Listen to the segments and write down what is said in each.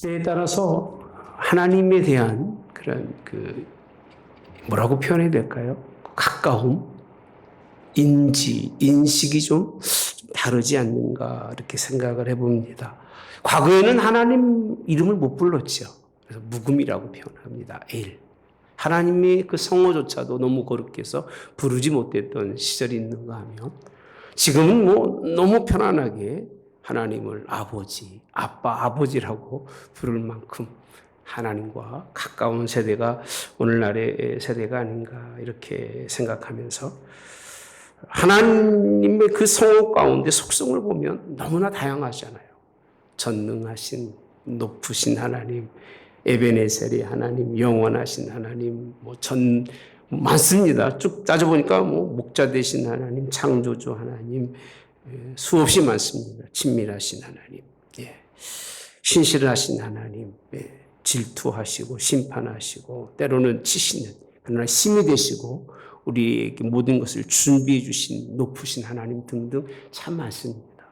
때에 따라서 하나님에 대한 그런 뭐라고 표현해야 될까요? 가까움, 인식이 좀 다르지 않는가 이렇게 생각을 해봅니다. 과거에는 하나님 이름을 못 불렀죠. 그래서 묵음이라고 표현합니다. 하나님의 그 성호조차도 너무 거룩해 서 부르지 못했던 시절이 있는가 하면 지금은 너무 편안하게 하나님을 아버지, 아빠, 아버지라고 부를 만큼 하나님과 가까운 세대가 오늘날의 세대가 아닌가 이렇게 생각하면서 하나님의 그 성호 가운데 속성을 보면 너무나 다양하잖아요. 전능하신 높으신 하나님, 에베네셀의 하나님, 영원하신 하나님, 많습니다. 쭉 따져보니까 목자 되신 하나님, 창조주 하나님, 수없이 많습니다. 친밀하신 하나님, 신실하신 하나님, 질투하시고 심판하시고 때로는 치시는, 그러나 힘이 되시고 우리에게 모든 것을 준비해 주신 높으신 하나님 등등 참 많습니다.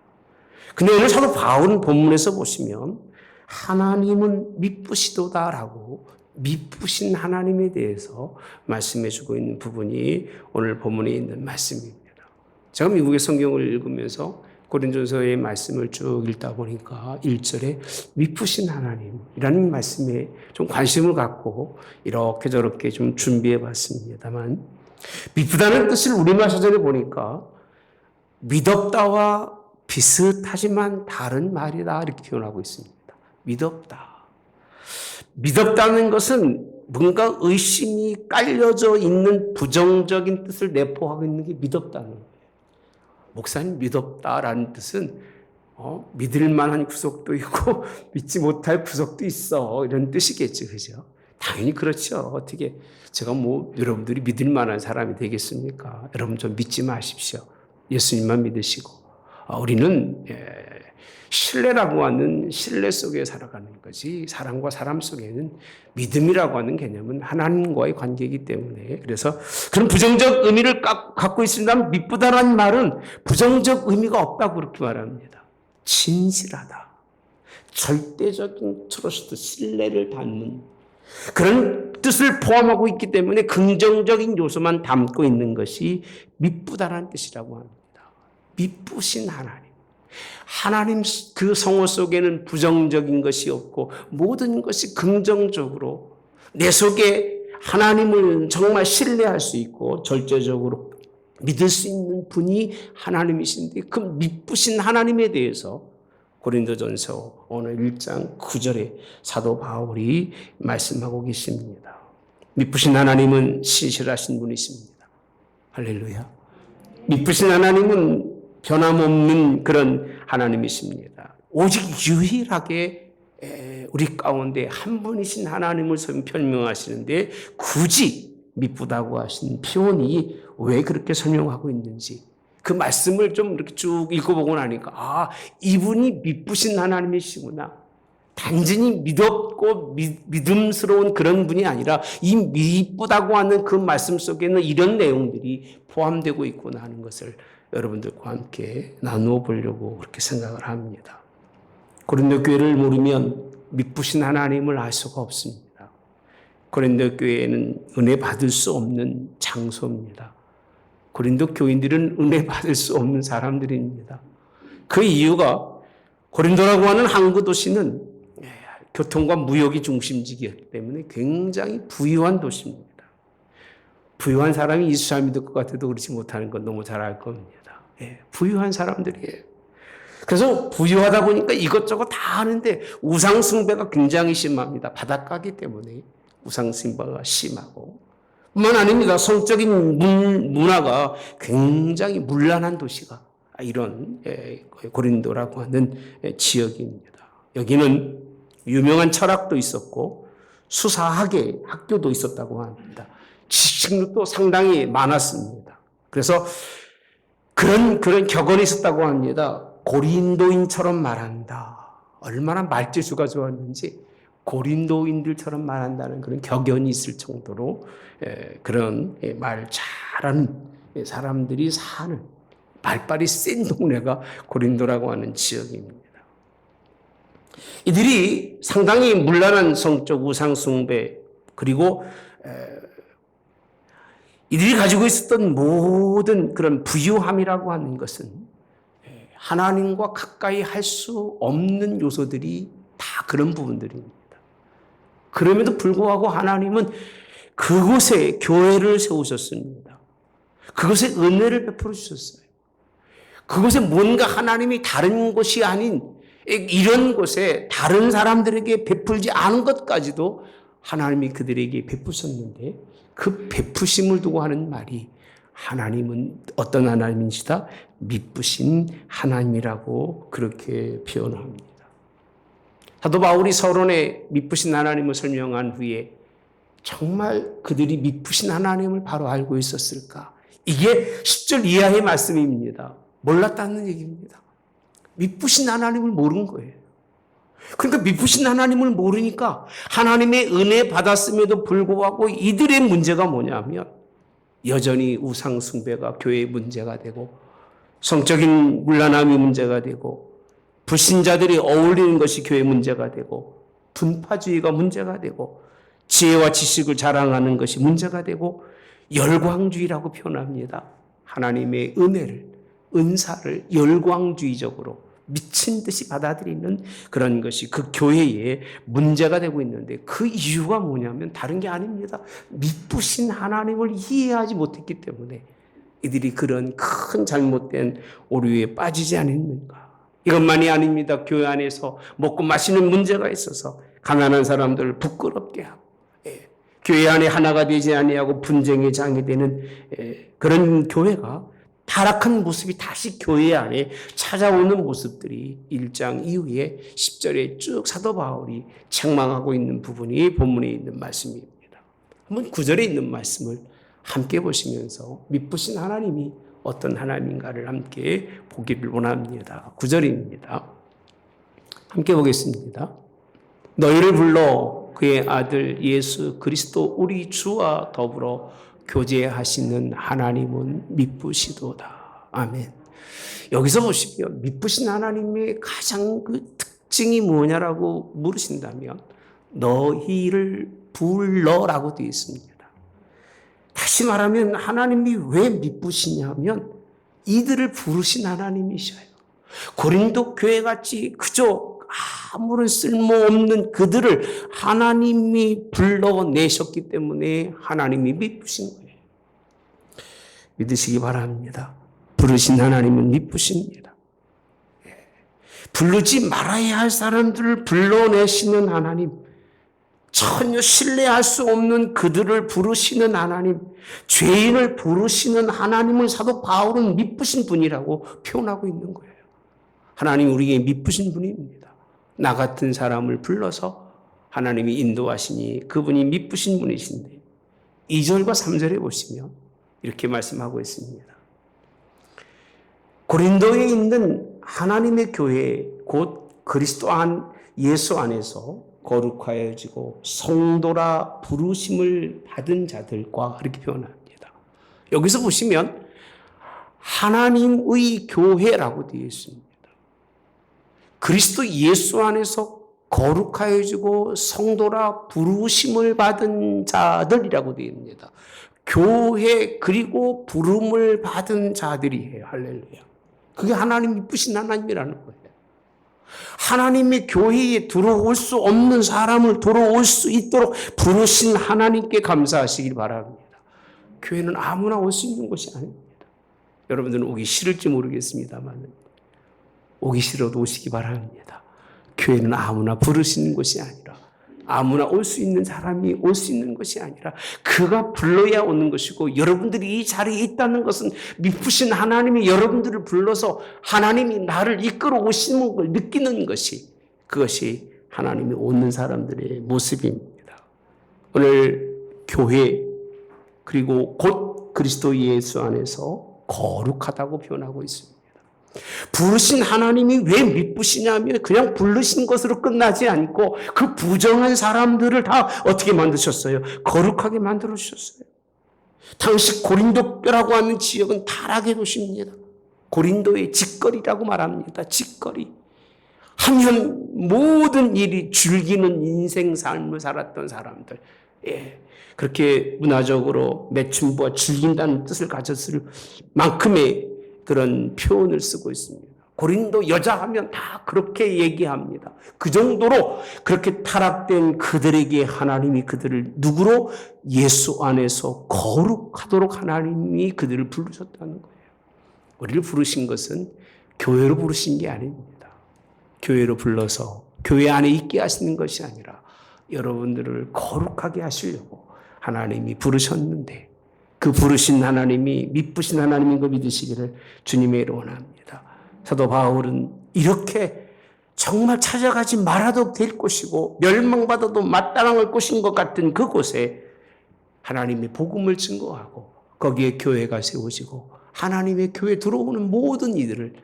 근데 오늘 사도 바울은 본문에서 보시면 하나님은 미쁘시도다라고 미쁘신 하나님에 대해서 말씀해 주고 있는 부분이 오늘 본문에 있는 말씀입니다. 제가 미국의 성경을 읽으면서 고린도서의 말씀을 쭉 읽다 보니까 1절에 미쁘신 하나님이라는 말씀에 좀 관심을 갖고 이렇게 저렇게 좀 준비해 봤습니다만 미쁘다는 뜻을 우리말 사전에 보니까 미덥다와 비슷하지만 다른 말이다 이렇게 표현하고 있습니다. 미덥다. 미덥다는 것은 뭔가 의심이 깔려져 있는 부정적인 뜻을 내포하고 있는 게 미덥다는 거예요. 목사님 미덥다라는 뜻은 믿을 만한 구석도 있고 믿지 못할 구석도 있어 이런 뜻이겠죠. 그죠? 당연히 그렇죠. 어떻게 제가 여러분들이 믿을 만한 사람이 되겠습니까? 여러분 좀 믿지 마십시오. 예수님만 믿으시고 우리는 신뢰라고 하는 신뢰 속에 살아가는 거지 사람과 사람 속에는 믿음이라고 하는 개념은 하나님과의 관계이기 때문에 그래서 그런 부정적 의미를 갖고 있습니다만 미쁘다라는 말은 부정적 의미가 없다고 그렇게 말합니다. 진실하다. 절대적인 트러스트, 신뢰를 담는 그런 뜻을 포함하고 있기 때문에 긍정적인 요소만 담고 있는 것이 미쁘다라는 뜻이라고 합니다. 미쁘신 하나님 그 성호 속에는 부정적인 것이 없고 모든 것이 긍정적으로 내 속에 하나님을 정말 신뢰할 수 있고 절대적으로 믿을 수 있는 분이 하나님이신데 그 미쁘신 하나님에 대해서 고린도전서 오늘 1장 9절에 사도 바울이 말씀하고 계십니다. 미쁘신 하나님은 신실하신 분이십니다. 할렐루야. 미쁘신 하나님은 변함없는 그런 하나님이십니다. 오직 유일하게 우리 가운데 한 분이신 하나님을 설명하시는데 굳이 미쁘다고 하신 표현이 왜 그렇게 설명하고 있는지 그 말씀을 좀 이렇게 쭉 읽어보고 나니까 이분이 미쁘신 하나님이시구나. 단순히 믿었고 믿음스러운 그런 분이 아니라 이 미쁘다고 하는 그 말씀 속에는 이런 내용들이 포함되고 있구나 하는 것을 여러분들과 함께 나누어 보려고 그렇게 생각을 합니다. 고린도 교회를 모르면 미쁘신 하나님을 알 수가 없습니다. 고린도 교회는 은혜 받을 수 없는 장소입니다. 고린도 교인들은 은혜 받을 수 없는 사람들입니다. 그 이유가 고린도라고 하는 항구 도시는 교통과 무역이 중심지이기 때문에 굉장히 부유한 도시입니다. 부유한 사람이 예수 믿을 것 같아도 그렇지 못하는 건 너무 잘 알 겁니다. 부유한 사람들이에요. 그래서 부유하다 보니까 이것저것 다 하는데 우상숭배가 굉장히 심합니다. 바닷가기 때문에 우상숭배가 심하고 뿐만 아닙니다. 성적인 문화가 굉장히 문란한 도시가 이런 고린도라고 하는 지역입니다. 여기는 유명한 철학도 있었고 수사학의 학교도 있었다고 합니다. 지식력도 상당히 많았습니다. 그래서 그런 격언이 있었다고 합니다. 고린도인처럼 말한다. 얼마나 말재주가 좋았는지 고린도인들처럼 말한다는 그런 격언이 있을 정도로 그런 말 잘하는 사람들이 사는 말빨이 센 동네가 고린도라고 하는 지역입니다. 이들이 상당히 문란한 성적 우상 숭배, 그리고 이들이 가지고 있었던 모든 그런 부유함이라고 하는 것은 하나님과 가까이 할 수 없는 요소들이 다 그런 부분들입니다. 그럼에도 불구하고 하나님은 그곳에 교회를 세우셨습니다. 그곳에 은혜를 베풀어 주셨어요. 그곳에 뭔가 하나님이 다른 곳이 아닌 이런 곳에 다른 사람들에게 베풀지 않은 것까지도 하나님이 그들에게 베푸셨는데, 그 베푸심을 두고 하는 말이 하나님은 어떤 하나님이시다? 미쁘신 하나님이라고 그렇게 표현합니다. 사도 바울이 서론에 미쁘신 하나님을 설명한 후에 정말 그들이 미쁘신 하나님을 바로 알고 있었을까? 이게 10절 이하의 말씀입니다. 몰랐다는 얘기입니다. 미쁘신 하나님을 모른 거예요. 그러니까 미쁘신 하나님을 모르니까 하나님의 은혜 받았음에도 불구하고 이들의 문제가 뭐냐면 여전히 우상 숭배가 교회의 문제가 되고, 성적인 문란함이 문제가 되고, 불신자들이 어울리는 것이 교회의 문제가 되고, 분파주의가 문제가 되고, 지혜와 지식을 자랑하는 것이 문제가 되고, 열광주의라고 표현합니다. 하나님의 은혜를, 은사를 열광주의적으로 미친 듯이 받아들이는 그런 것이 그 교회에 문제가 되고 있는데, 그 이유가 뭐냐면 다른 게 아닙니다. 미쁘신 하나님을 이해하지 못했기 때문에 이들이 그런 큰 잘못된 오류에 빠지지 않았는가. 이것만이 아닙니다. 교회 안에서 먹고 마시는 문제가 있어서 가난한 사람들을 부끄럽게 하고, 교회 안에 하나가 되지 아니하고 분쟁의 장이 되는 그런 교회가, 타락한 모습이 다시 교회 안에 찾아오는 모습들이 1장 이후에 10절에 쭉 사도 바울이 책망하고 있는 부분이 본문에 있는 말씀입니다. 한번 9절에 있는 말씀을 함께 보시면서 미쁘신 하나님이 어떤 하나님인가를 함께 보기를 원합니다. 9절입니다. 함께 보겠습니다. 너희를 불러 그의 아들 예수 그리스도 우리 주와 더불어 교제하시는 하나님은 미쁘시도다. 아멘. 여기서 보시면 미쁘신 하나님의 가장 그 특징이 뭐냐라고 물으신다면 너희를 불러라고 되어 있습니다. 다시 말하면 하나님이 왜 미쁘시냐면 이들을 부르신 하나님이셔요. 고린도 교회같이 그저 아무런 쓸모없는 그들을 하나님이 불러내셨기 때문에 하나님이 미쁘신 거예요. 믿으시기 바랍니다. 부르신 하나님은 미쁘십니다. 부르지 말아야 할 사람들을 불러내시는 하나님, 전혀 신뢰할 수 없는 그들을 부르시는 하나님, 죄인을 부르시는 하나님을 사도 바울은 미쁘신 분이라고 표현하고 있는 거예요. 하나님 우리에게 미쁘신 분입니다. 나 같은 사람을 불러서 하나님이 인도하시니 그분이 미쁘신 분이신데, 2절과 3절에 보시면 이렇게 말씀하고 있습니다. 고린도에 있는 하나님의 교회 곧 그리스도 안 예수 안에서 거룩하여지고 성도라 부르심을 받은 자들과 이렇게 표현합니다. 여기서 보시면 하나님의 교회라고 되어 있습니다. 그리스도 예수 안에서 거룩하여지고 성도라 부르심을 받은 자들이라고 되어 있습니다. 교회 그리고 부름을 받은 자들이에요. 할렐루야. 그게 하나님 미쁘신 하나님이라는 거예요. 하나님의 교회에 들어올 수 없는 사람을 들어올 수 있도록 부르신 하나님께 감사하시길 바랍니다. 교회는 아무나 올 수 있는 곳이 아닙니다. 여러분들은 오기 싫을지 모르겠습니다만 오기 싫어도 오시기 바랍니다. 교회는 아무나 부르시는 곳이 아니라, 아무나 올 수 있는 사람이 올 수 있는 것이 아니라 그가 불러야 오는 것이고, 여러분들이 이 자리에 있다는 것은 미쁘신 하나님이 여러분들을 불러서 하나님이 나를 이끌어 오시는 걸 느끼는 것이, 그것이 하나님이 오는 사람들의 모습입니다. 오늘 교회 그리고 곧 그리스도 예수 안에서 거룩하다고 표현하고 있습니다. 부르신 하나님이 왜 미쁘시냐면 그냥 부르신 것으로 끝나지 않고 그 부정한 사람들을 다 어떻게 만드셨어요? 거룩하게 만들어 주셨어요. 당시 고린도라고 하는 지역은 타락의 도시입니다. 고린도의 직거리라고 말합니다. 직거리. 하면 모든 일이 즐기는 인생 삶을 살았던 사람들. 예. 그렇게 문화적으로 매춘부와 즐긴다는 뜻을 가졌을 만큼의 그런 표현을 쓰고 있습니다. 고린도 여자 하면 다 그렇게 얘기합니다. 그 정도로 그렇게 타락된 그들에게 하나님이 그들을 누구로? 예수 안에서 거룩하도록 하나님이 그들을 부르셨다는 거예요. 우리를 부르신 것은 교회로 부르신 게 아닙니다. 교회로 불러서 교회 안에 있게 하시는 것이 아니라 여러분들을 거룩하게 하시려고 하나님이 부르셨는데 그 부르신 하나님이 미쁘신 하나님인 거 믿으시기를 주님의 이름으로 원합니다. 사도 바울은 이렇게 정말 찾아가지 말아도 될 곳이고 멸망받아도 마땅할 곳인 것 같은 그곳에 하나님의 복음을 증거하고 거기에 교회가 세워지고 하나님의 교회에 들어오는 모든 이들을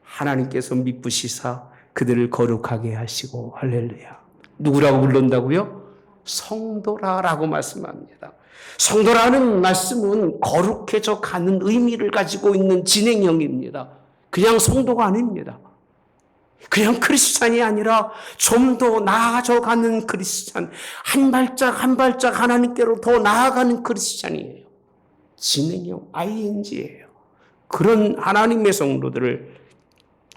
하나님께서 미쁘시사 그들을 거룩하게 하시고 할렐루야. 누구라고 부른다고요? 성도라라고 말씀합니다. 성도라는 말씀은 거룩해져 가는 의미를 가지고 있는 진행형입니다. 그냥 성도가 아닙니다. 그냥 크리스찬이 아니라 좀 더 나아져 가는 크리스찬, 한 발짝 한 발짝 하나님께로 더 나아가는 크리스찬이에요. 진행형 ing예요. 그런 하나님의 성도들을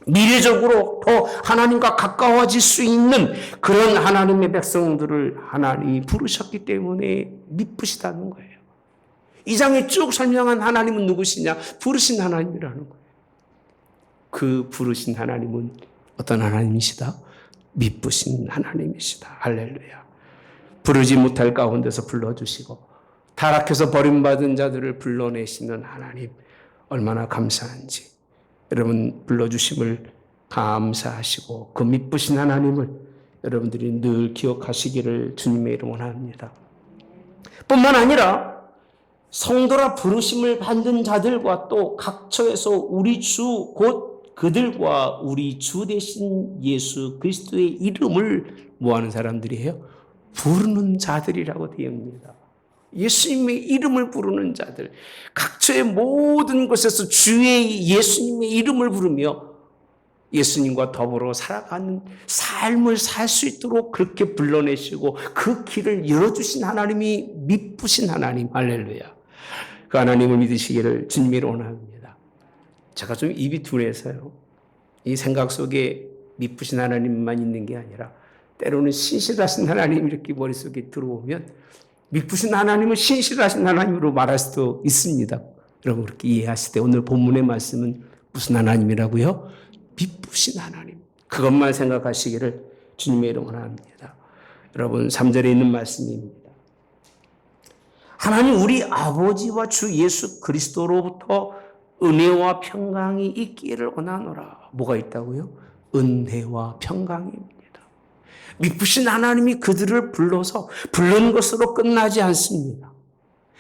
미래적으로 더 하나님과 가까워질 수 있는 그런 하나님의 백성들을 하나님이 부르셨기 때문에 미쁘시다는 거예요. 이 장에 쭉 설명한 하나님은 누구시냐? 부르신 하나님이라는 거예요. 그 부르신 하나님은 어떤 하나님이시다? 미쁘신 하나님이시다. 할렐루야. 부르지 못할 가운데서 불러주시고 타락해서 버림받은 자들을 불러내시는 하나님 얼마나 감사한지 여러분 불러주심을 감사하시고 그 미쁘신 하나님을 여러분들이 늘 기억하시기를 주님의 이름으로 원합니다. 뿐만 아니라 성도라 부르심을 받는 자들과 또 각처에서 우리 주 곧 그들과 우리 주 되신 예수 그리스도의 이름을 뭐하는 사람들이에요? 부르는 자들이라고 되어 있습니다. 예수님의 이름을 부르는 자들, 각처의 모든 곳에서 주의 예수님의 이름을 부르며 예수님과 더불어 살아가는 삶을 살 수 있도록 그렇게 불러내시고 그 길을 열어주신 하나님이 미쁘신 하나님, 할렐루야. 그 하나님을 믿으시기를 주님이 원합니다. 제가 좀 입이 둔해서요. 이 생각 속에 미쁘신 하나님만 있는 게 아니라 때로는 신실하신 하나님이 이렇게 머릿속에 들어오면 미쁘신 하나님은 신실하신 하나님으로 말할 수도 있습니다. 여러분 그렇게 이해하시되 오늘 본문의 말씀은 무슨 하나님이라고요? 미쁘신 하나님. 그것만 생각하시기를 주님의 이름으로 원합니다. 여러분 3절에 있는 말씀입니다. 하나님 우리 아버지와 주 예수 그리스도로부터 은혜와 평강이 있기를 원하노라. 뭐가 있다고요? 은혜와 평강입니다. 미쁘신 하나님이 그들을 불러서 부른 것으로 끝나지 않습니다.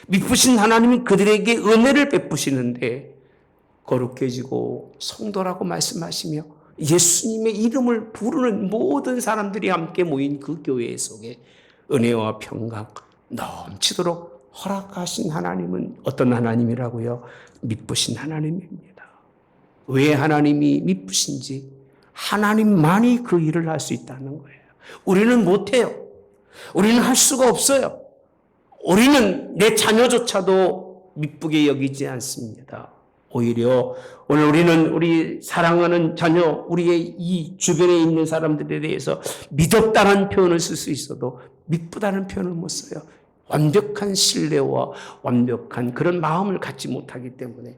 미쁘신 하나님이 그들에게 은혜를 베푸시는데 거룩해지고 성도라고 말씀하시며 예수님의 이름을 부르는 모든 사람들이 함께 모인 그 교회 속에 은혜와 평강 넘치도록 허락하신 하나님은 어떤 하나님이라고요? 미쁘신 하나님입니다. 왜 하나님이 미쁘신지 하나님만이 그 일을 할 수 있다는 거예요. 우리는 못해요. 우리는 할 수가 없어요. 우리는 내 자녀조차도 미쁘게 여기지 않습니다. 오히려 오늘 우리는 우리 사랑하는 자녀, 우리의 이 주변에 있는 사람들에 대해서 믿었다는 표현을 쓸 수 있어도 미쁘다는 표현을 못 써요. 완벽한 신뢰와 완벽한 그런 마음을 갖지 못하기 때문에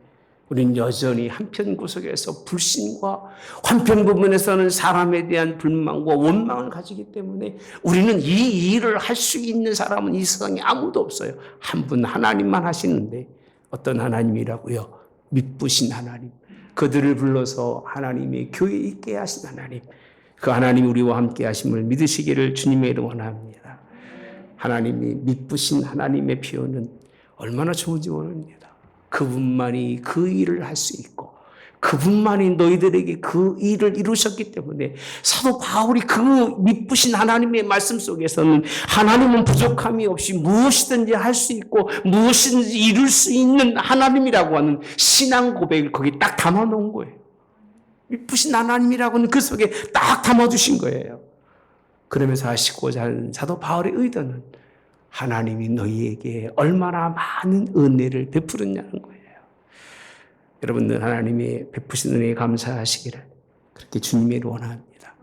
우리는 여전히 한편 구석에서 불신과 한편 부분에서는 사람에 대한 불만과 원망을 가지기 때문에 우리는 이 일을 할 수 있는 사람은 이 세상에 아무도 없어요. 한 분 하나님만 하시는데 어떤 하나님이라고요? 미쁘신 하나님. 그들을 불러서 하나님의 교회에 있게 하신 하나님. 그 하나님 우리와 함께 하심을 믿으시기를 주님의 이름으로 원합니다. 하나님이 미쁘신 하나님의 표현은 얼마나 좋은지 모릅니다. 그분만이 그 일을 할 수 있고 그분만이 너희들에게 그 일을 이루셨기 때문에 사도 바울이 그 미쁘신 하나님의 말씀 속에서는 하나님은 부족함이 없이 무엇이든지 할 수 있고 무엇이든지 이룰 수 있는 하나님이라고 하는 신앙 고백을 거기 딱 담아놓은 거예요. 미쁘신 하나님이라고는 그 속에 딱 담아두신 거예요. 그러면서 하시고자 하는 사도 바울의 의도는 하나님이 너희에게 얼마나 많은 은혜를 베풀었냐는 거예요. 여러분들 하나님의 베푸신 은혜에 감사하시기를 그렇게 주님의 원합니다.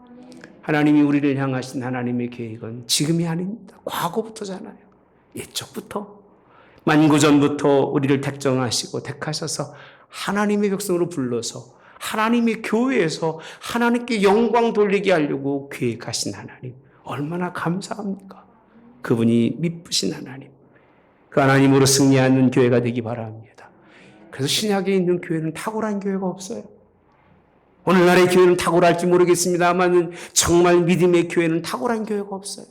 하나님이 우리를 향하신 하나님의 계획은 지금이 아닙니다. 과거부터잖아요. 옛적부터 만구전부터 우리를 택정하시고 택하셔서 하나님의 백성으로 불러서 하나님의 교회에서 하나님께 영광 돌리게 하려고 계획하신 하나님, 얼마나 감사합니까? 그분이 미쁘신 하나님, 그 하나님으로 승리하는 교회가 되기 바랍니다. 그래서 신약에 있는 교회는 탁월한 교회가 없어요. 오늘날의 교회는 탁월할지 모르겠습니다만 정말 믿음의 교회는 탁월한 교회가 없어요.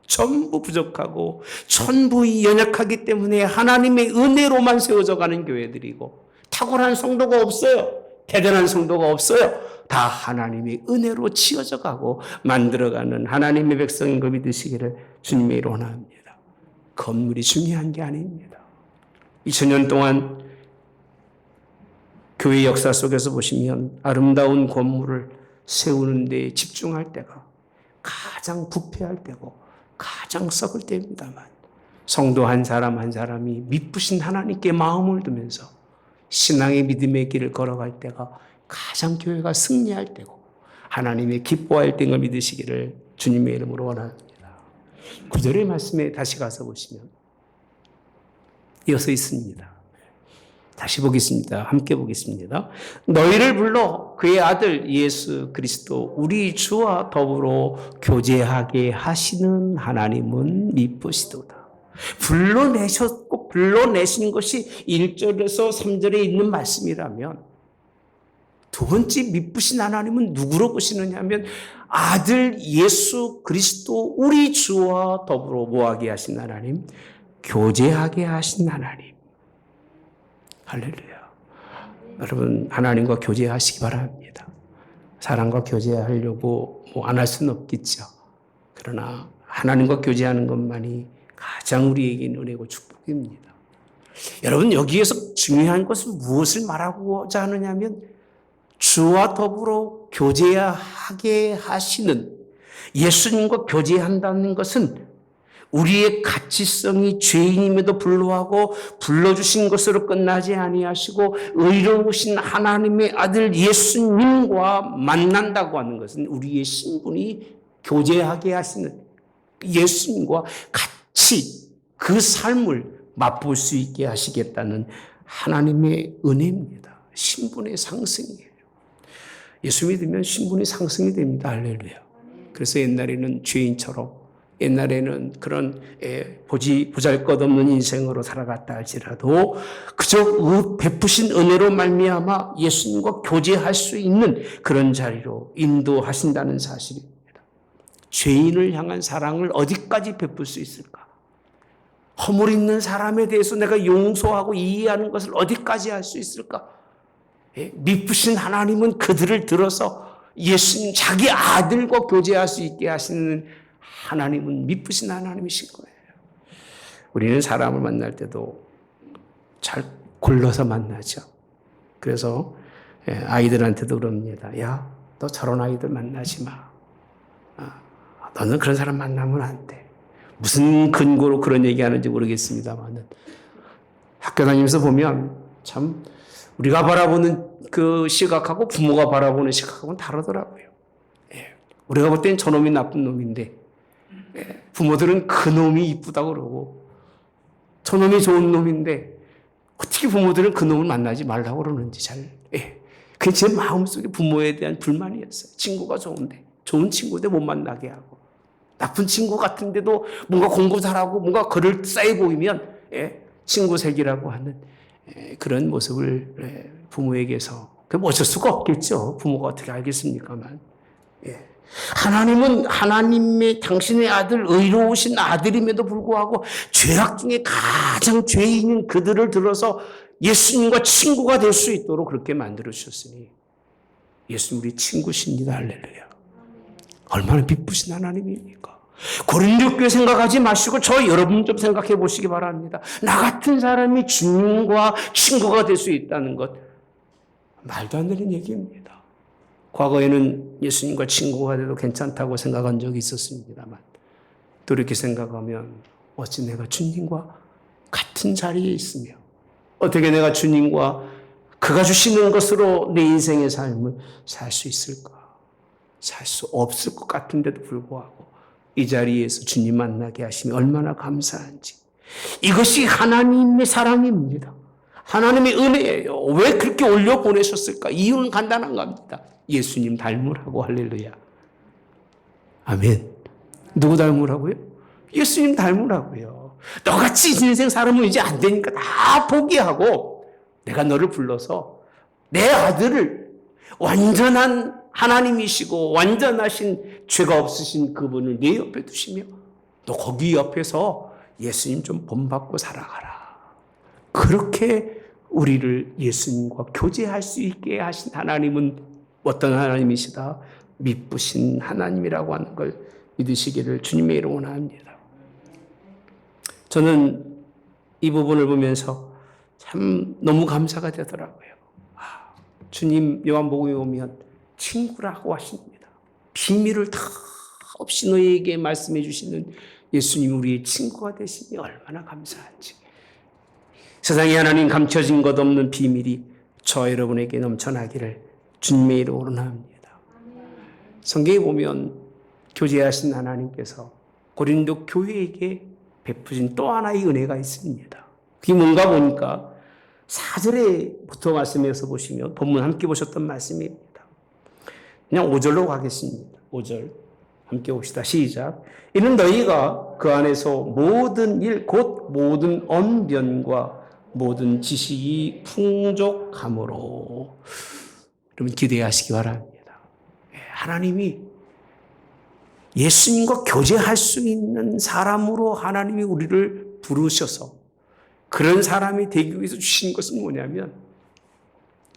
전부 부족하고 전부 연약하기 때문에 하나님의 은혜로만 세워져 가는 교회들이고, 탁월한 성도가 없어요. 대단한 성도가 없어요. 다 하나님의 은혜로 지어져 가고 만들어가는 하나님의 백성인 거 믿으시기를 주님의 이름으로 원합니다. 건물이 중요한 게 아닙니다. 2000년 동안 교회 역사 속에서 보시면 아름다운 건물을 세우는 데 집중할 때가 가장 부패할 때고 가장 썩을 때입니다만, 성도 한 사람 한 사람이 미쁘신 하나님께 마음을 두면서 신앙의 믿음의 길을 걸어갈 때가 가장 교회가 승리할 때고 하나님의 기뻐할 때인 걸 믿으시기를 주님의 이름으로 원합니다. 9절의 말씀에 다시 가서 보시면 이어서 있습니다. 다시 보겠습니다. 함께 보겠습니다. 너희를 불러 그의 아들 예수 그리스도 우리 주와 더불어 교제하게 하시는 하나님은 미쁘시도다. 불러내셨고 불러내신 것이 1절에서 3절에 있는 말씀이라면, 두 번째 미쁘신 하나님은 누구로 보시느냐 하면 아들 예수 그리스도 우리 주와 더불어 뭐하게 하신 하나님? 교제하게 하신 하나님. 할렐루야. 여러분 하나님과 교제하시기 바랍니다. 사람과 교제하려고 안 할 수는 없겠죠. 그러나 하나님과 교제하는 것만이 가장 우리에게 은혜고 축복입니다. 여러분 여기에서 중요한 것은 무엇을 말하고자 하느냐면 주와 더불어 교제하게 하시는, 예수님과 교제한다는 것은 우리의 가치성이 죄인임에도 불구하고 불러주신 것으로 끝나지 아니하시고 의로우신 하나님의 아들 예수님과 만난다고 하는 것은 우리의 신분이 교제하게 하시는, 예수님과 같이 그 삶을 맛볼 수 있게 하시겠다는 하나님의 은혜입니다. 신분의 상승이에요. 예수 믿으면 신분이 상승이 됩니다. 할렐루야. 그래서 옛날에는 죄인처럼, 옛날에는 그런 보잘것없는 인생으로 살아갔다 할지라도 그저 베푸신 은혜로 말미암아 예수님과 교제할 수 있는 그런 자리로 인도하신다는 사실입니다. 죄인을 향한 사랑을 어디까지 베풀 수 있을까? 허물 있는 사람에 대해서 내가 용서하고 이해하는 것을 어디까지 할 수 있을까? 미쁘신 하나님은 그들을 들어서 예수님 자기 아들과 교제할 수 있게 하시는 하나님은 미쁘신 하나님이신 거예요. 우리는 사람을 만날 때도 잘 골라서 만나죠. 그래서 아이들한테도 그럽니다. 야, 너 저런 아이들 만나지 마. 너는 그런 사람 만나면 안 돼. 무슨 근거로 그런 얘기하는지 모르겠습니다만 학교 다니면서 보면 참 우리가 바라보는 그 시각하고 부모가 바라보는 시각하고는 다르더라고요. 우리가 볼 땐 저놈이 나쁜 놈인데 부모들은 그 놈이 이쁘다고 그러고 저놈이 좋은 놈인데 어떻게 부모들은 그 놈을 만나지 말라고 그러는지 그게 제 마음속에 부모에 대한 불만이었어요. 친구가 좋은데, 좋은 친구인데 못 만나게 하고, 나쁜 친구 같은데도 뭔가 공부 잘하고 뭔가 글을 쌓여 보이면 친구 색이라고 하는 그런 모습을 부모에게서, 그럼 어쩔 수가 없겠죠. 부모가 어떻게 알겠습니까만. 하나님은 하나님의 당신의 아들, 의로우신 아들임에도 불구하고 죄악 중에 가장 죄인인 그들을 들어서 예수님과 친구가 될 수 있도록 그렇게 만들어 주셨으니 예수님 우리 친구십니다. 할렐루야. 얼마나 기쁘신 하나님입니까? 고린도 교회 생각하지 마시고 저 여러분 좀 생각해 보시기 바랍니다. 나 같은 사람이 주님과 친구가 될 수 있다는 것 말도 안 되는 얘기입니다. 과거에는 예수님과 친구가 돼도 괜찮다고 생각한 적이 있었습니다만 또 이렇게 생각하면 어찌 내가 주님과 같은 자리에 있으며 어떻게 내가 주님과 그가 주시는 것으로 내 인생의 삶을 살 수 있을까? 살 수 없을 것 같은데도 불구하고 이 자리에서 주님 만나게 하시면 얼마나 감사한지. 이것이 하나님의 사랑입니다. 하나님의 은혜예요. 왜 그렇게 올려보내셨을까? 이유는 간단한 겁니다. 예수님 닮으라고. 할렐루야. 아멘. 누구 닮으라고요? 예수님 닮으라고요. 너같이 인생 살으면 이제 안 되니까 다 포기하고 내가 너를 불러서 내 아들을 완전한 하나님이시고 완전하신 죄가 없으신 그분을 내 옆에 두시며 너 거기 옆에서 예수님 좀 본받고 살아가라. 그렇게 우리를 예수님과 교제할 수 있게 하신 하나님은 어떤 하나님이시다? 미쁘신 하나님이라고 하는 걸 믿으시기를 주님의 이름으로 원합니다. 저는 이 부분을 보면서 참 너무 감사가 되더라고요. 주님 요한복음에 보면 친구라고 하십니다. 비밀을 다 없이 너희에게 말씀해 주시는 예수님 우리의 친구가 되시니 얼마나 감사한지. 세상에 하나님 감춰진 것 없는 비밀이 저 여러분에게 넘쳐나기를 주님의 이름으로 원합니다. 성경에 보면 교제하신 하나님께서 고린도 교회에게 베푸신 또 하나의 은혜가 있습니다. 그게 뭔가 보니까 4절에부터 말씀에서 보시면 본문 함께 보셨던 말씀입니다. 그냥 5절로 가겠습니다. 5절 함께 봅시다. 시작. 이는 너희가 그 안에서 모든 일 곧 모든 언변과 모든 지식이 풍족함으로. 여러분 기대하시기 바랍니다. 하나님이 예수님과 교제할 수 있는 사람으로 하나님이 우리를 부르셔서 그런 사람이 되기 위해서 주신 것은 뭐냐면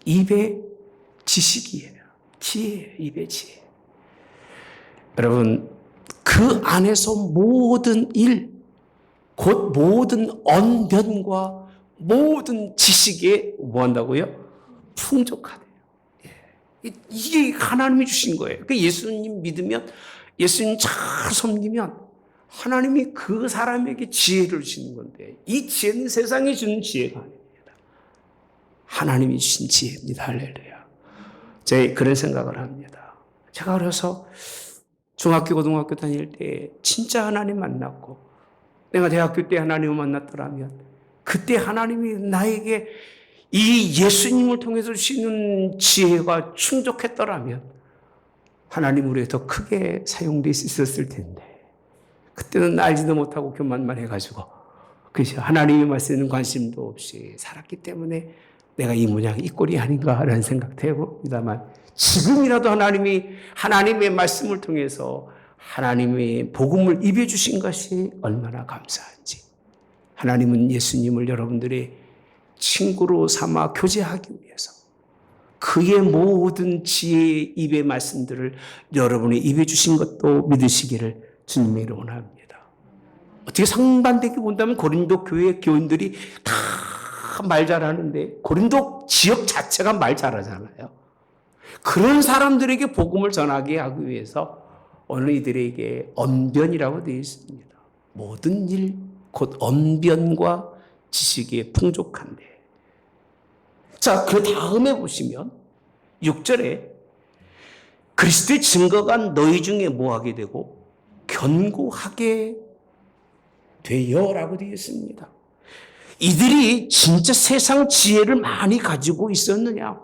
입의 지식이에요. 지혜예요. 입의 지혜. 여러분 그 안에서 모든 일, 곧 모든 언변과 모든 지식에 뭐 한다고요? 풍족하대요. 이게 하나님이 주신 거예요. 그 예수님 믿으면 예수님 잘 섬기면 하나님이 그 사람에게 지혜를 주시는 건데 이 지혜는 세상이 주는 지혜가 아닙니다. 하나님이 주신 지혜입니다. 할렐루야. 제가 그런 생각을 합니다. 제가 그래서 중학교, 고등학교 다닐 때 진짜 하나님 만났고 내가 대학교 때 하나님을 만났더라면 그때 하나님이 나에게 이 예수님을 통해서 주시는 지혜가 충족했더라면 하나님 우리에 더 크게 사용될 수 있었을 텐데 그때는 알지도 못하고 교만만 해가지고 그래서 하나님의 말씀에는 관심도 없이 살았기 때문에 내가 이 모양 이 꼴이 아닌가라는 생각도 해봅니다만 지금이라도 하나님이 하나님의 말씀을 통해서 하나님의 복음을 입혀 주신 것이 얼마나 감사한지. 하나님은 예수님을 여러분들의 친구로 삼아 교제하기 위해서 그의 모든 지혜의 입의 말씀들을 여러분의 입에 주신 것도 믿으시기를 주님의 이름으로 원합니다. 어떻게 상반되게 본다면 고린도 교회 교인들이 다 말 잘하는데 고린도 지역 자체가 말 잘하잖아요. 그런 사람들에게 복음을 전하게 하기 위해서 오늘 이들에게 언변이라고 되어 있습니다. 모든 일, 곧 언변과 지식에 풍족한데. 자, 그 다음에 보시면 6절에 그리스도의 증거가 너희 중에 뭐하게 되고 견고하게 되어라고 되어 있습니다. 이들이 진짜 세상 지혜를 많이 가지고 있었느냐?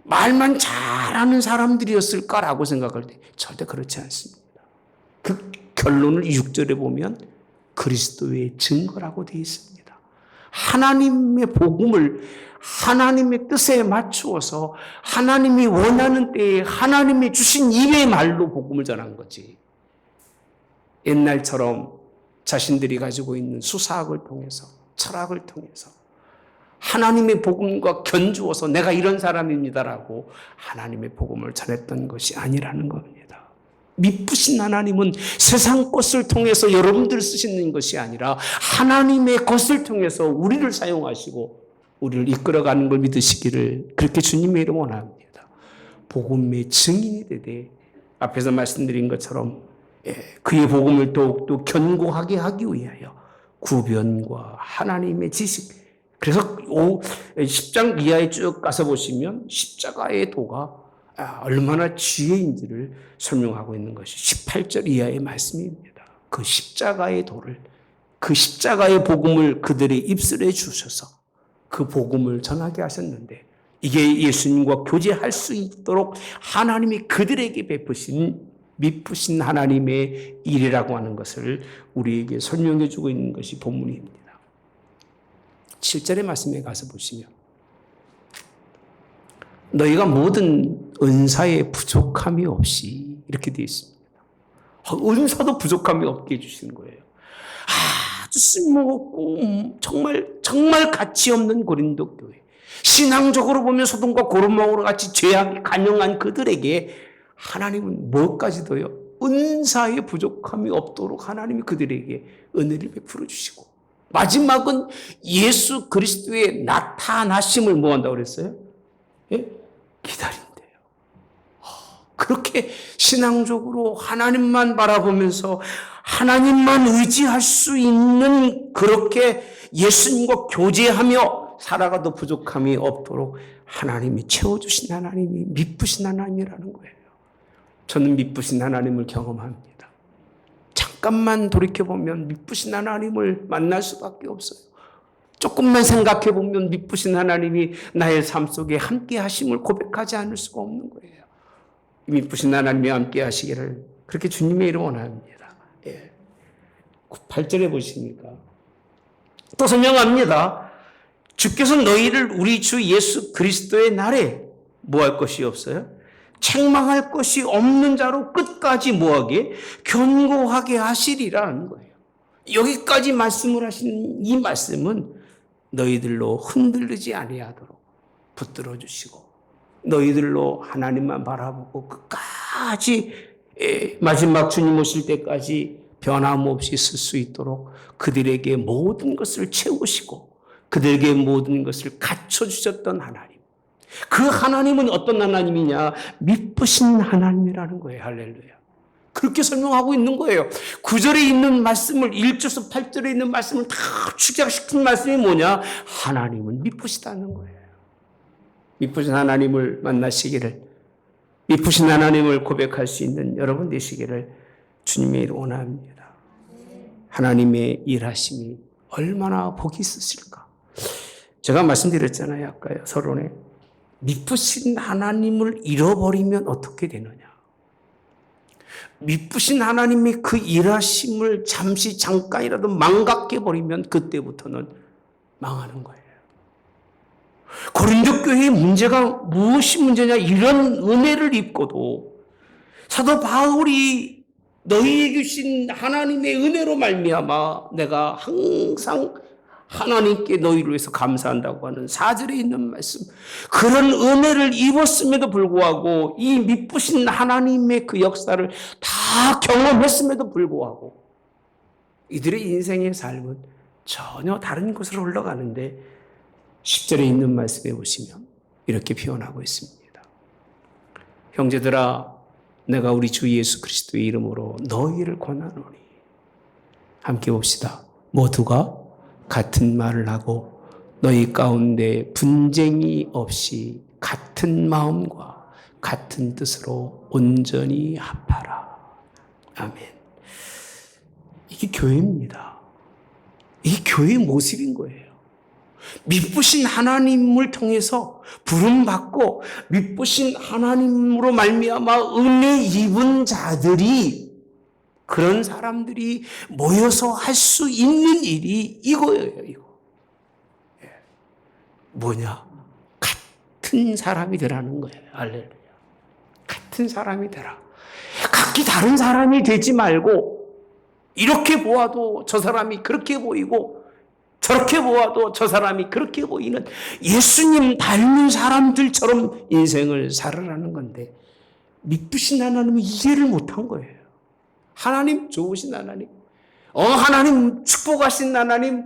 말만 잘하는 사람들이었을까라고 생각할 때 절대 그렇지 않습니다. 그 결론을 6절에 보면 그리스도의 증거라고 되어 있습니다. 하나님의 복음을 하나님의 뜻에 맞추어서 하나님이 원하는 때에 하나님이 주신 입의 말로 복음을 전한 거지. 옛날처럼 자신들이 가지고 있는 수사학을 통해서 철학을 통해서 하나님의 복음과 견주어서 내가 이런 사람입니다라고 하나님의 복음을 전했던 것이 아니라는 겁니다. 미쁘신 하나님은 세상 것을 통해서 여러분들을 쓰시는 것이 아니라 하나님의 것을 통해서 우리를 사용하시고 우리를 이끌어가는 걸 믿으시기를 그렇게 주님의 이름으로 원합니다. 복음의 증인이 되되 앞에서 말씀드린 것처럼 그의 복음을 더욱더 견고하게 하기 위하여 구변과 하나님의 지식, 그래서 10장 이하에 쭉 가서 보시면 십자가의 도가 얼마나 지혜인지를 설명하고 있는 것이 18절 이하의 말씀입니다. 그 십자가의 도를, 그 십자가의 복음을 그들의 입술에 주셔서 그 복음을 전하게 하셨는데, 이게 예수님과 교제할 수 있도록 하나님이 그들에게 베푸신 미쁘신 하나님의 일이라고 하는 것을 우리에게 설명해 주고 있는 것이 본문입니다. 7절의 말씀에 가서 보시면 너희가 모든 은사에 부족함이 없이 이렇게 되어 있습니다. 은사도 부족함이 없게 해주시는 거예요. 아주 쓸모없고 정말 가치 없는 고린도 교회, 신앙적으로 보면 소돔과 고모라 같이 죄악이 간영한 그들에게 하나님은 뭐까지도요, 은사에 부족함이 없도록 하나님이 그들에게 은혜를 베풀어 주시고, 마지막은 예수 그리스도의 나타나심을 뭐 한다고 그랬어요? 예? 기다린대요. 그렇게 신앙적으로 하나님만 바라보면서 하나님만 의지할 수 있는, 그렇게 예수님과 교제하며 살아가도 부족함이 없도록 하나님이 채워주신 하나님이 미쁘신 하나님이라는 거예요. 저는 미쁘신 하나님을 경험합니다. 잠깐만 돌이켜보면 미쁘신 하나님을 만날 수밖에 없어요. 조금만 생각해보면 미쁘신 하나님이 나의 삶 속에 함께 하심을 고백하지 않을 수가 없는 거예요. 미쁘신 하나님이 함께 하시기를 그렇게 주님의 이름 원합니다. 8절에 보시니까 또 설명합니다. 주께서 너희를 우리 주 예수 그리스도의 날에 뭐 할 것이 없어요? 책망할 것이 없는 자로 끝까지 뭐하게? 견고하게 하시리라는 거예요. 여기까지 말씀을 하신 이 말씀은 너희들로 흔들리지 아니하도록 붙들어 주시고, 너희들로 하나님만 바라보고 끝까지 마지막 주님 오실 때까지 변함없이 쓸 수 있도록 그들에게 모든 것을 채우시고 그들에게 모든 것을 갖춰주셨던 하나님, 그 하나님은 어떤 하나님이냐? 미쁘신 하나님이라는 거예요. 할렐루야. 그렇게 설명하고 있는 거예요. 9절에 있는 말씀을 1절에서 8절에 있는 말씀을 다 축약시킨 말씀이 뭐냐? 하나님은 미쁘시다는 거예요. 미쁘신 하나님을 만나시기를, 미쁘신 하나님을 고백할 수 있는 여러분 되시기를 주님의 이름 원합니다. 하나님의 일하심이 얼마나 복이 있으실까? 제가 말씀드렸잖아요. 아까요. 서론에. 미쁘신 하나님을 잃어버리면 어떻게 되느냐? 미쁘신 하나님의 그 일하심을 잠깐이라도 망각해버리면 그때부터는 망하는 거예요. 고린도 교회의 문제가 무엇이 문제냐? 이런 은혜를 입고도 사도 바울이 너희에게 주신 하나님의 은혜로 말미암아 내가 항상 하나님께 너희를 위해서 감사한다고 하는 4절에 있는 말씀, 그런 은혜를 입었음에도 불구하고 이 미쁘신 하나님의 그 역사를 다 경험했음에도 불구하고 이들의 인생의 삶은 전혀 다른 곳으로 흘러가는데 10절에 있는 말씀에 보시면 이렇게 표현하고 있습니다. 형제들아, 내가 우리 주 예수 그리스도의 이름으로 너희를 권하노니. 함께 봅시다. 모두가 같은 말을 하고 너희 가운데 분쟁이 없이 같은 마음과 같은 뜻으로 온전히 합하라. 아멘. 이게 교회입니다. 이게 교회의 모습인 거예요. 미쁘신 하나님을 통해서 부름받고 미쁘신 하나님으로 말미암아 은혜 입은 자들이, 그런 사람들이 모여서 할 수 있는 일이 이거예요. 이거. 뭐냐? 같은 사람이 되라는 거예요. 할렐루야. 같은 사람이 되라. 각기 다른 사람이 되지 말고, 이렇게 보아도 저 사람이 그렇게 보이고 저렇게 보아도 저 사람이 그렇게 보이는 예수님 닮은 사람들처럼 인생을 살아라는 건데, 미쁘신 하나님은 이해를 못한 거예요. 하나님 좋으신 하나님, 하나님 축복하신 하나님,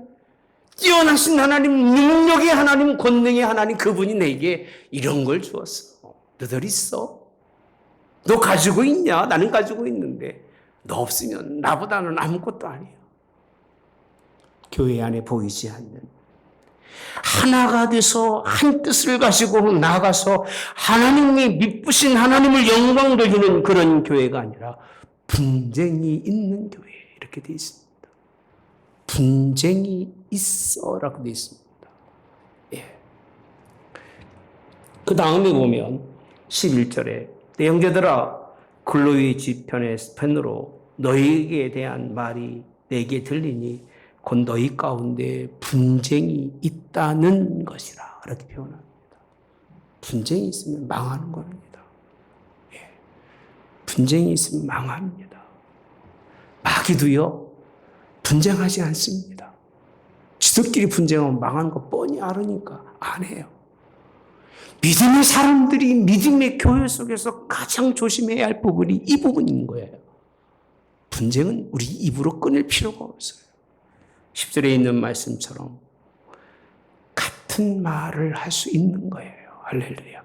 뛰어나신 하나님, 능력의 하나님, 권능의 하나님, 그분이 내게 이런 걸 주었어. 너들 있어? 너 가지고 있냐? 나는 가지고 있는데 너 없으면 나보다는 아무것도 아니야. 교회 안에 보이지 않는 하나가 돼서 한 뜻을 가지고 나가서 하나님이 미쁘신 하나님을 영광 돌리는 그런 교회가 아니라 분쟁이 있는 교회 이렇게 되어 있습니다. 분쟁이 있어라고 되어 있습니다. 예. 그 다음에 보면 11절에 내 형제들아 글로이 지편의 펜으로 너희에게 대한 말이 내게 들리니 곧 너희 가운데 분쟁이 있다는 것이라 이렇게 표현합니다. 분쟁이 있으면 망하는 겁니다. 예. 분쟁이 있으면 망합니다. 마귀도요 분쟁하지 않습니다. 지들끼리 분쟁하면 망하는 거 뻔히 알으니까 안 해요. 믿음의 사람들이 믿음의 교회 속에서 가장 조심해야 할 부분이 이 부분인 거예요. 분쟁은 우리 입으로 끊을 필요가 없어요. 10절에 있는 말씀처럼 같은 말을 할 수 있는 거예요. 할렐루야.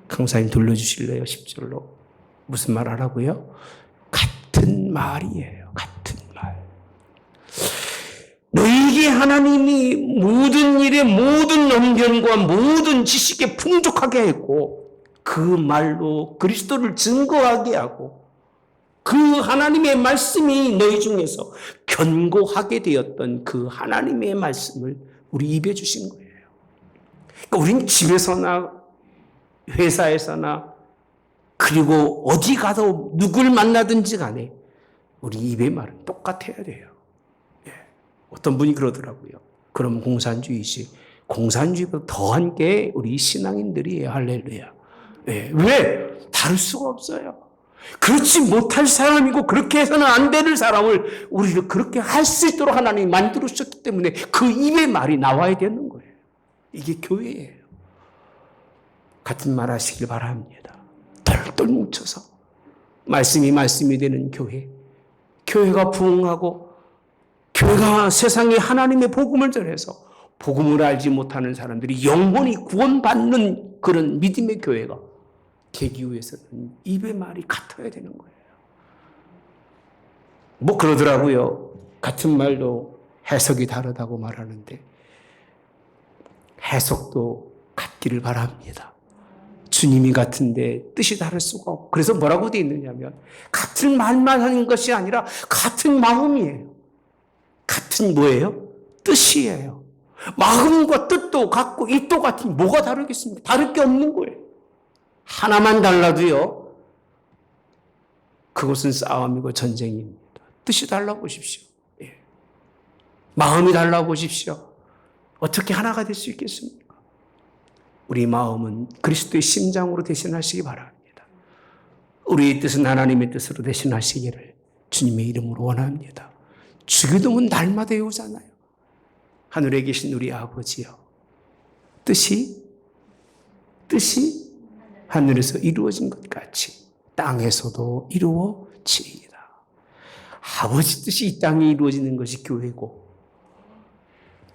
강사님 돌려주실래요? 10절로. 무슨 말 하라고요? 같은 말이에요. 같은 말. 너희에게 하나님이 모든 일에 모든 언변과 모든 지식에 풍족하게 했고 그 말로 그리스도를 증거하게 하고 그 하나님의 말씀이 너희 중에서 견고하게 되었던 그 하나님의 말씀을 우리 입에 주신 거예요. 그러니까 우리는 집에서나 회사에서나 그리고 어디 가도 누굴 만나든지 간에 우리 입의 말은 똑같아야 돼요. 예. 어떤 분이 그러더라고요. 그럼 공산주의시 공산주의보다 더한 게 우리 신앙인들이에요. 할렐루야. 예. 왜? 다를 수가 없어요. 그렇지 못할 사람이고 그렇게 해서는 안 되는 사람을 우리를 그렇게 할 수 있도록 하나님이 만들어주셨기 때문에 그 입의 말이 나와야 되는 거예요. 이게 교회예요. 같은 말 하시길 바랍니다. 똘똘 뭉쳐서 말씀이 되는 교회. 교회가 부흥하고 교회가 세상에 하나님의 복음을 전해서 복음을 알지 못하는 사람들이 영원히 구원받는 그런 믿음의 교회가 되기 위해서는 입의 말이 같아야 되는 거예요. 뭐 그러더라고요. 같은 말도 해석이 다르다고 말하는데 해석도 같기를 바랍니다. 주님이 같은데 뜻이 다를 수가 없고 그래서 뭐라고 되어 있느냐면 같은 말만 하는 것이 아니라 같은 마음이에요. 같은 뭐예요? 뜻이에요. 마음과 뜻도 같고 입도 같으니 뭐가 다르겠습니까? 다를 게 없는 거예요. 하나만 달라도요 그것은 싸움이고 전쟁입니다. 뜻이 달라 보십시오. 예. 마음이 달라 보십시오. 어떻게 하나가 될 수 있겠습니까? 우리 마음은 그리스도의 심장으로 대신하시기 바랍니다. 우리의 뜻은 하나님의 뜻으로 대신하시기를 주님의 이름으로 원합니다. 주기도문 날마다 외우잖아요. 하늘에 계신 우리 아버지여 뜻이 하늘에서 이루어진 것 같이 땅에서도 이루어지리이다. 아버지 뜻이 이 땅에 이루어지는 것이 교회고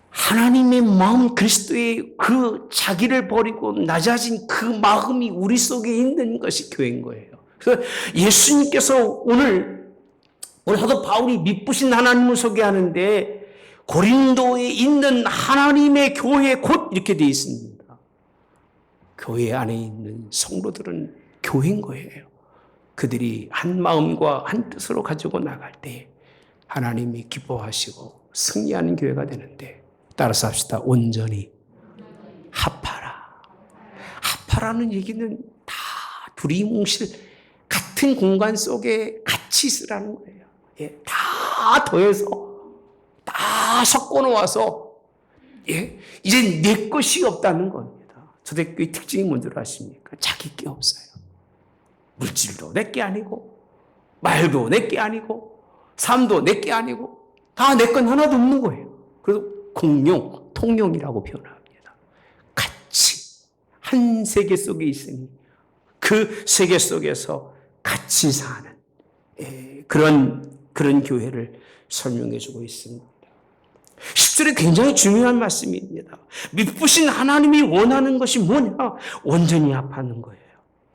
하나님의 마음 그리스도의 그 자기를 버리고 낮아진 그 마음이 우리 속에 있는 것이 교회인 거예요. 그래서 예수님께서 오늘 사도 바울이 미쁘신 하나님을 소개하는데 고린도에 있는 하나님의 교회 곧 이렇게 되어 있습니다. 교회 안에 있는 성도들은 교회인 거예요. 그들이 한 마음과 한 뜻으로 가지고 나갈 때 하나님이 기뻐하시고 승리하는 교회가 되는데 따라서 합시다. 온전히 합하라. 합하라는 얘기는 다 두리뭉실 같은 공간 속에 같이 있으라는 거예요. 예, 다 더해서 다 섞어 놓아서 예, 이제 내 것이 없다는 겁니다. 초대교회 특징이 뭔지 아십니까? 자기 게 없어요. 물질도 내 게 아니고 말도 내 게 아니고 삶도 내 게 아니고 다 내 건 하나도 없는 거예요. 그래서 공용, 통용이라고 표현합니다. 같이 한 세계 속에 있으니 그 세계 속에서 같이 사는 그런 교회를 설명해 주고 있습니다. 10절에 굉장히 중요한 말씀입니다. 미쁘신 하나님이 원하는 것이 뭐냐? 온전히 합하는 거예요.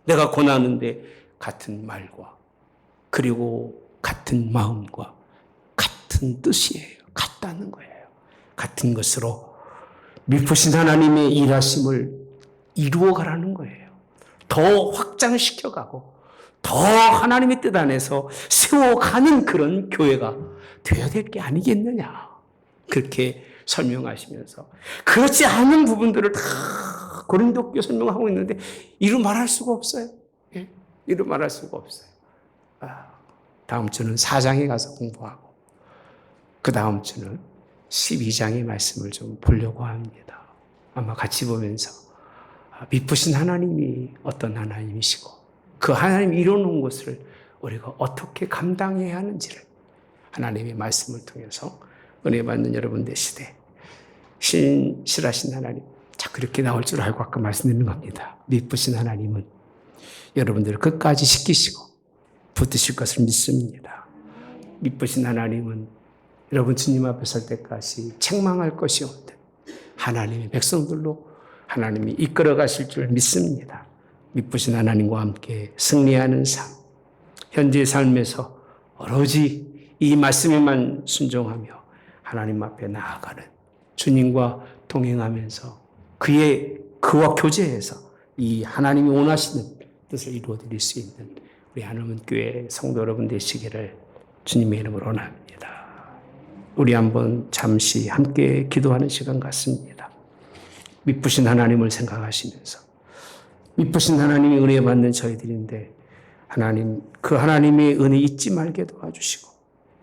내가 권하는데 같은 말과 그리고 같은 마음과 같은 뜻이에요. 같다는 거예요. 같은 것으로 미쁘신 하나님의 일하심을 이루어가라는 거예요. 더 확장시켜가고 더 하나님의 뜻 안에서 세워가는 그런 교회가 되어야 될 게 아니겠느냐. 그렇게 설명하시면서 그렇지 않은 부분들을 다 고린도 교회 설명하고 있는데 이루 말할 수가 없어요. 예? 이루 말할 수가 없어요. 다음 주는 4장에 가서 공부하고 그 다음 주는 12장의 말씀을 좀 보려고 합니다. 아마 같이 보면서 미쁘신 하나님이 어떤 하나님이시고 그 하나님이 이루어놓은 것을 우리가 어떻게 감당해야 하는지를 하나님의 말씀을 통해서 은혜 받는 여러분 되시되 신실하신 하나님 자꾸 이렇게 나올 줄 알고 아까 말씀드린 겁니다. 미쁘신 하나님은 여러분들을 끝까지 지키시고 붙드실 것을 믿습니다. 미쁘신 하나님은 여러분 주님 앞에 설 때까지 책망할 것이 없듯 하나님의 백성들로 하나님이 이끌어 가실 줄 믿습니다. 미쁘신 하나님과 함께 승리하는 삶, 현재의 삶에서 오로지 이 말씀에만 순종하며 하나님 앞에 나아가는 주님과 동행하면서 그와 교제해서 이 하나님이 원하시는 뜻을 이루어 드릴 수 있는 우리 하나님 교회 성도 여러분 되시기를 주님의 이름으로 원합니다. 우리 한번 잠시 함께 기도하는 시간 같습니다. 미쁘신 하나님을 생각하시면서 미쁘신 하나님이 은혜 받는 저희들인데 하나님 그 하나님의 은혜 잊지 말게 도와주시고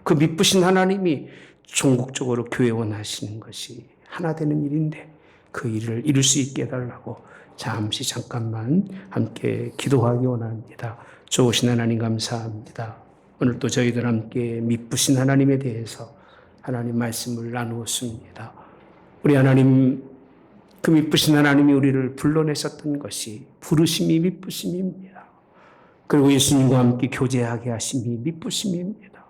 그 미쁘신 하나님이 종국적으로 교회 원하시는 것이 하나 되는 일인데 그 일을 이룰 수 있게 해달라고 잠깐만 함께 기도하기 원합니다. 좋으신 하나님 감사합니다. 오늘 또 저희들 함께 미쁘신 하나님에 대해서 하나님 말씀을 나누었습니다. 우리 하나님 그 미쁘신 하나님이 우리를 불러내셨던 것이 부르심이 미쁘심입니다. 그리고 예수님과 함께 교제하게 하심이 미쁘심입니다.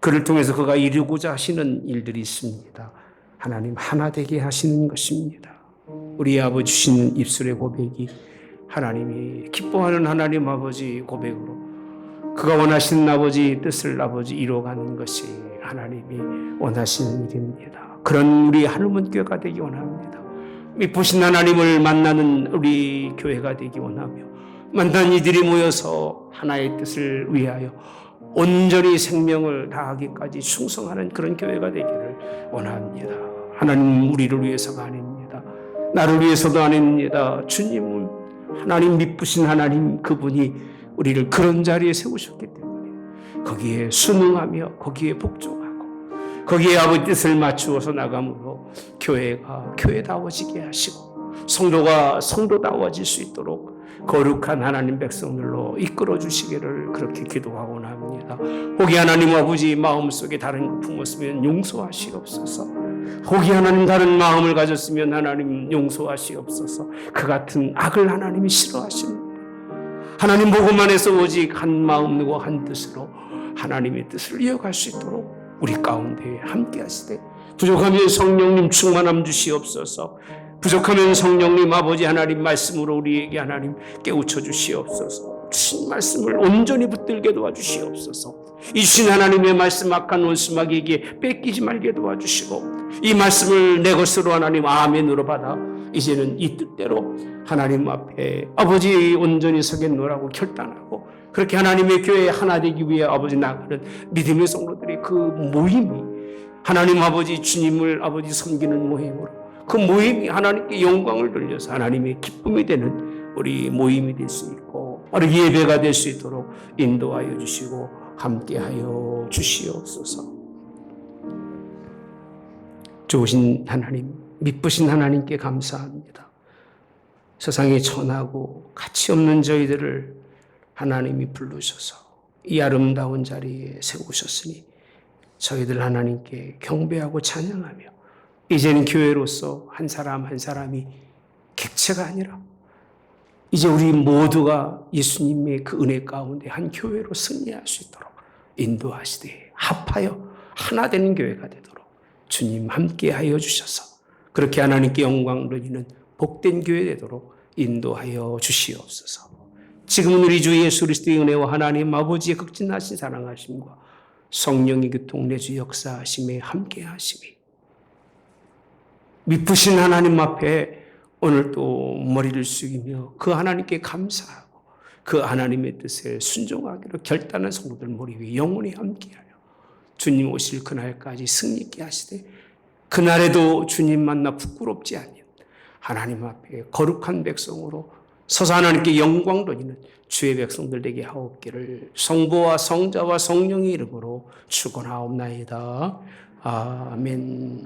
그를 통해서 그가 이루고자 하시는 일들이 있습니다. 하나님 하나 되게 하시는 것입니다. 우리 아버지 주시는 입술의 고백이 하나님이 기뻐하는 하나님 아버지 고백으로 그가 원하시는 아버지 뜻을 아버지 이루어가는 것이 하나님이 원하시는 일입니다. 그런 우리 하늘문 교회가 되기 원합니다. 미쁘신 하나님을 만나는 우리 교회가 되기 원하며 만난 이들이 모여서 하나의 뜻을 위하여 온전히 생명을 다하기까지 충성하는 그런 교회가 되기를 원합니다. 하나님 우리를 위해서가 아닙니다. 나를 위해서도 아닙니다. 주님은 하나님 미쁘신 하나님 그분이 우리를 그런 자리에 세우셨기 때문에 거기에 순응하며 거기에 복종하고 거기에 아버지 뜻을 맞추어서 나감으로 교회가 교회다워지게 하시고 성도가 성도다워질 수 있도록 거룩한 하나님 백성들로 이끌어 주시기를 그렇게 기도하곤 합니다. 혹이 하나님 아버지 마음속에 다른 것 품었으면 용서하시옵소서. 혹이 하나님 다른 마음을 가졌으면 하나님 용서하시옵소서. 그 같은 악을 하나님이 싫어하십니다. 하나님 보고만 해서 오직 한 마음과 한 뜻으로 하나님의 뜻을 이어갈 수 있도록 우리 가운데 함께 하시되 부족하면 성령님 충만함 주시옵소서. 부족하면 성령님 아버지 하나님 말씀으로 우리에게 하나님 깨우쳐 주시옵소서. 주신 말씀을 온전히 붙들게 도와주시옵소서. 이 주신 하나님의 말씀 악한 원수마귀에게 뺏기지 말게 도와주시고 이 말씀을 내 것으로 하나님 아멘으로 받아 이제는 이 뜻대로 하나님 앞에 아버지 온전히 서겠노라고 결단하고 그렇게 하나님의 교회에 하나 되기 위해 아버지 나가는 믿음의 성도들이 그 모임이 하나님 아버지 주님을 아버지 섬기는 모임으로 그 모임이 하나님께 영광을 돌려서 하나님의 기쁨이 되는 우리 모임이 될 수 있고 우리 예배가 될 수 있도록 인도하여 주시고 함께하여 주시옵소서. 좋으신 하나님, 미쁘신 하나님께 감사합니다. 세상에 천하고 가치 없는 저희들을 하나님이 부르셔서 이 아름다운 자리에 세우셨으니 저희들 하나님께 경배하고 찬양하며 이제는 교회로서 한 사람 한 사람이 객체가 아니라 이제 우리 모두가 예수님의 그 은혜 가운데 한 교회로 승리할 수 있도록 인도하시되 합하여 하나 되는 교회가 되도록 주님 함께하여 주셔서 그렇게 하나님께 영광 돌리는 복된 교회 되도록 인도하여 주시옵소서. 지금은 우리 주 예수 그리스도의 은혜와 하나님 아버지의 극진하신 사랑하심과 성령의 교통내주 역사하심에 함께하심이 미쁘신 하나님 앞에 오늘 또 머리를 숙이며 그 하나님께 감사하고 그 하나님의 뜻에 순종하기로 결단한 성도들 머리 위에 영원히 함께하여 주님 오실 그날까지 승리있게 하시되 그날에도 주님 만나 부끄럽지 않은 하나님 앞에 거룩한 백성으로 서서 하나님께 영광 돌리는 주의 백성들 되게 하옵기를 성부와 성자와 성령의 이름으로 축원하옵나이다. 아멘.